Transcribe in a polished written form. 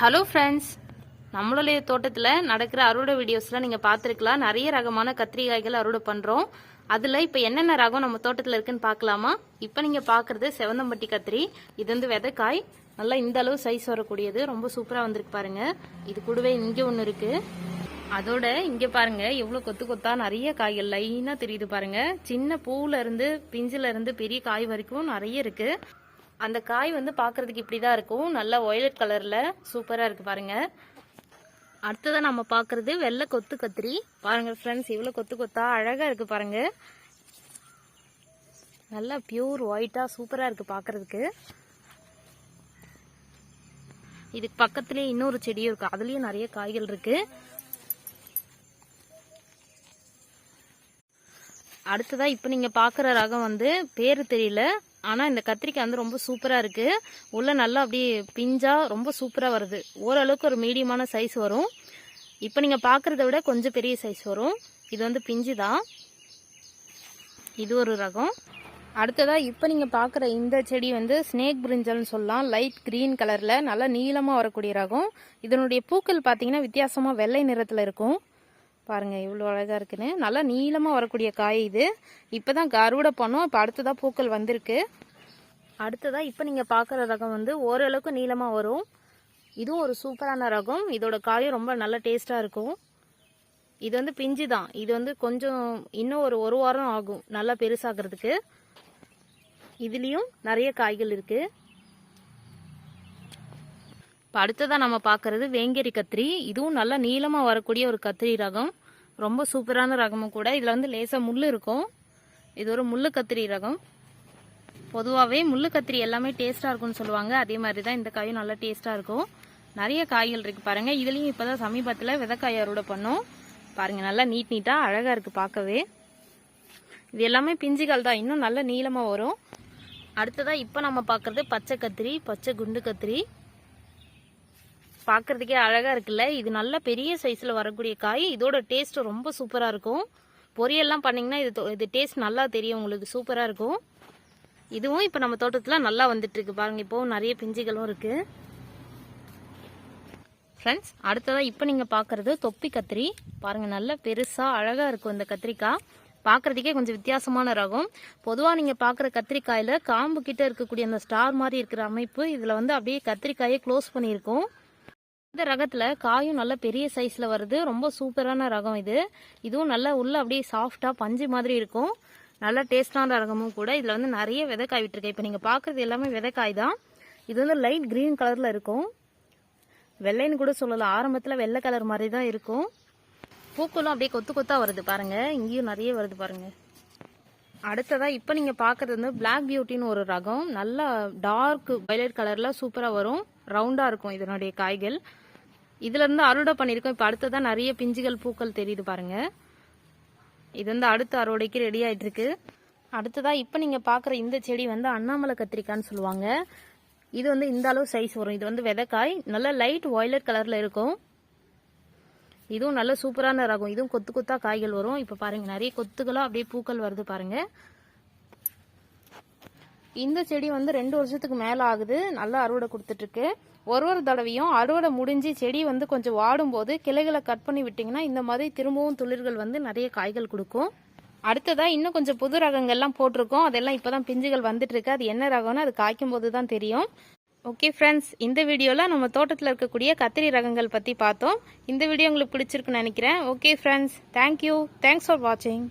Hello friends, நம்மளுடைய தோட்டத்தில் நடக்கிற அறுவடை வீடியோஸ்லாம் நீங்கள் பார்த்துருக்கலாம். நிறைய ரகமான கத்திரிக்காய்கள் அறுவடை பண்ணுறோம். அதில் இப்போ என்னென்ன ரகம் நம்ம தோட்டத்தில் இருக்குன்னு பார்க்கலாமா? இப்போ நீங்கள் பார்க்குறது செவந்தம்பட்டி கத்திரி. இது வந்து விதைக்காய், நல்லா இந்த அளவு சைஸ் வரக்கூடியது, ரொம்ப சூப்பராக வந்திருக்கு பாருங்க. இது கூடவே இங்கே ஒன்று இருக்குது. அதோட இங்கே பாருங்க எவ்வளோ கொத்து கொத்தா நிறைய காய்கள் லைனாக தெரியுது பாருங்க. சின்ன பூவில் இருந்து பிஞ்சில இருந்து பெரிய காய் வரைக்கும் நிறைய இருக்குது. அந்த காய் வந்து பார்க்குறதுக்கு இப்படி தான் இருக்கும், நல்லா வயலட் கலரில் சூப்பராக இருக்குது பாருங்கள். அடுத்ததான் நம்ம பார்க்குறது வெள்ளை கொத்து கத்திரி. பாருங்கள் ஃப்ரெண்ட்ஸ், இவ்வளோ கொத்து கொத்தா அழகாக இருக்குது பாருங்கள். நல்லா பியூர் ஒயிட்டாக சூப்பராக இருக்குது பார்க்குறதுக்கு. இதுக்கு பக்கத்துலேயே இன்னொரு செடியும் இருக்குது, அதுலேயும் நிறைய காய்கள் இருக்குது. அடுத்ததாக இப்போ நீங்கள் பார்க்குற ரகம் வந்து பேர் தெரியல, ஆனால் இந்த கத்திரிக்காய் வந்து ரொம்ப சூப்பராக இருக்குது. உள்ளே நல்லா அப்படியே பிஞ்சாக ரொம்ப சூப்பராக வருது. ஓரளவுக்கு ஒரு மீடியமான சைஸ் வரும். இப்போ நீங்கள் பார்க்குறத விட கொஞ்சம் பெரிய சைஸ் வரும். இது வந்து பிஞ்சு தான். இது ஒரு ரகம். அடுத்ததாக இப்போ நீங்கள் பார்க்குற இந்த செடி வந்து ஸ்னேக் பிரிஞ்சல்னு சொல்லலாம். லைட் க்ரீன் கலரில் நல்லா நீளமாக வரக்கூடிய ரகம். இதனுடைய பூக்கள் பார்த்தீங்கன்னா வித்தியாசமாக வெள்ளை நிறத்தில் இருக்கும். பாருங்கள் இவ்வளோ அழகாக இருக்குன்னு. நல்லா நீளமாக வரக்கூடிய காய் இது. இப்போ தான் அறுவடை பண்ணோம், இப்போ அடுத்ததாக பூக்கள் வந்திருக்கு. அடுத்ததாக இப்போ நீங்கள் பார்க்குற ரகம் வந்து ஓரளவுக்கு நீளமாக வரும். இதுவும் ஒரு சூப்பரான ரகம். இதோட காயும் ரொம்ப நல்ல டேஸ்ட்டாக இருக்கும். இது வந்து பிஞ்சு தான். இது வந்து கொஞ்சம் இன்னும் ஒரு வாரம் ஆகும் நல்லா பெருசாகிறதுக்கு. இதுலேயும் நிறைய காய்கள் இருக்குது. இப்போ அடுத்ததாக நம்ம பார்க்குறது வேங்கேரி கத்திரி. இதுவும் நல்லா நீளமாக வரக்கூடிய ஒரு கத்திரி ரகம். ரொம்ப சூப்பரான ரகமும் கூட. இதில் வந்து லேசாக முள் இருக்கும். இது ஒரு முள்ளு கத்திரி ரகம். பொதுவாகவே முள்ளு கத்திரி எல்லாமே டேஸ்ட்டாக இருக்கும்னு சொல்லுவாங்க. அதே மாதிரி தான் இந்த காயும் நல்லா டேஸ்ட்டாக இருக்கும். நிறைய காய்கள் இருக்குது பாருங்கள். இதுலேயும் இப்போ தான் சமீபத்தில் விதைக்காய் அறுவடை பண்ணோம். பாருங்கள் நல்லா நீட்டாக அழகாக இருக்குது பார்க்கவே. இது எல்லாமே பிஞ்சுகள் தான், இன்னும் நல்ல நீளமாக வரும். அடுத்ததாக இப்போ நம்ம பார்க்குறது பச்சை கத்திரி, பச்சை குண்டு கத்திரி. பார்க்குறதுக்கே அழகாக இருக்குல்ல. இது நல்ல பெரிய சைஸில் வரக்கூடிய காய். இதோட டேஸ்ட் ரொம்ப சூப்பராக இருக்கும். பொரியல்லாம் பண்ணிங்கன்னா இது டேஸ்ட் நல்லா தெரியும் உங்களுக்கு, சூப்பராக இருக்கும். இதுவும் இப்போ நம்ம தோட்டத்தில் நல்லா வந்துட்டுருக்கு பாருங்கள். இப்போவும் நிறைய பிஞ்சுகளும் இருக்குது ஃப்ரெண்ட்ஸ். அடுத்ததாக இப்போ நீங்கள் பார்க்குறது தொப்பி கத்திரி. பாருங்கள் நல்லா பெருசாக அழகாக இருக்கும் இந்த கத்திரிக்காய். பார்க்குறதுக்கே கொஞ்சம் வித்தியாசமான ரகம். பொதுவாக நீங்கள் பார்க்குற கத்திரிக்காயில் காம்பு கிட்ட இருக்கக்கூடிய அந்த ஸ்டார் மாதிரி இருக்கிற அமைப்பு இதில் வந்து அப்படியே கத்திரிக்காயை க்ளோஸ் பண்ணியிருக்கோம். இந்த ரகத்தில் காயும் நல்ல பெரிய சைஸில் வருது. ரொம்ப சூப்பரான ரகம் இது. இதுவும் நல்லா உள்ள அப்படியே சாஃப்டாக பஞ்சு மாதிரி இருக்கும். நல்ல டேஸ்டான ரகமும் கூட. இதில் வந்து நிறைய விதைக்காய் விட்டுருக்கேன். இப்போ நீங்கள் பார்க்குறது எல்லாமே விதைக்காய் தான். இது வந்து லைட் க்ரீன் கலரில் இருக்கும். வெள்ளைன்னு கூட சொல்லலாம். ஆரம்பத்தில் வெள்ளை கலர் மாதிரி தான் இருக்கும். பூக்களும் அப்படியே கொத்து கொத்தாக வருது பாருங்கள். இங்கேயும் நிறைய வருது பாருங்கள். அடுத்ததாக இப்போ நீங்கள் பார்க்குறது வந்து பிளாக் பியூட்டின்னு ஒரு ரகம். நல்லா டார்க் வயலட் கலரில் சூப்பராக வரும். ரவுண்டாக இருக்கும் இதனுடைய காய்கள். இதுலேருந்து அறுவடை பண்ணியிருக்கோம். இப்போ அடுத்ததான் நிறைய பிஞ்சுகள் பூக்கள் தெரியுது பாருங்கள். இது வந்து அடுத்த அறுவடைக்கு ரெடி ஆகிட்டுருக்கு. அடுத்ததாக இப்போ நீங்கள் பார்க்குற இந்த செடி வந்து அண்ணாமலை கத்திரிக்கான்னு சொல்லுவாங்க. இது வந்து இந்த அளவு சைஸ் வரும். இது வந்து விதைக்காய். நல்லா லைட் வயலட் கலரில் இருக்கும். இதுவும் நல்ல சூப்பரான ரகம். இதுவும் கொத்து கொத்தா காய்கள் வரும். இப்போ பாருங்கள் நிறைய கொத்துகளாக அப்படியே பூக்கள் வருது பாருங்கள். இந்த செடி வந்து 2 வருஷத்துக்கு மேலே ஆகுது. நல்லா அறுவடை கொடுத்துட்ருக்கு. ஒரு தடவையும் அறுவடை முடிஞ்சு செடி வந்து கொஞ்சம் வாடும் போது கிளைகளை கட் பண்ணி விட்டிங்கன்னா இந்த மாதிரி திரும்பவும் துளிர்கள் வந்து நிறைய காய்கள் கொடுக்கும். அடுத்ததாக இன்னும் கொஞ்சம் புது ரகங்கள்லாம் போட்டிருக்கோம். அதெல்லாம் இப்போ தான் பிஞ்சுகள் வந்துட்டுருக்கு. அது என்ன ரகம்னு அது காய்க்கும் போது தான் தெரியும். ஓகே ஃப்ரெண்ட்ஸ், இந்த வீடியோவில் நம்ம தோட்டத்தில் இருக்கக்கூடிய கத்திரி ரகங்கள் பற்றி பார்த்தோம். இந்த வீடியோ உங்களுக்கு பிடிச்சிருக்குன்னு நினைக்கிறேன். Okay friends, thank you. Thanks for வாட்சிங்.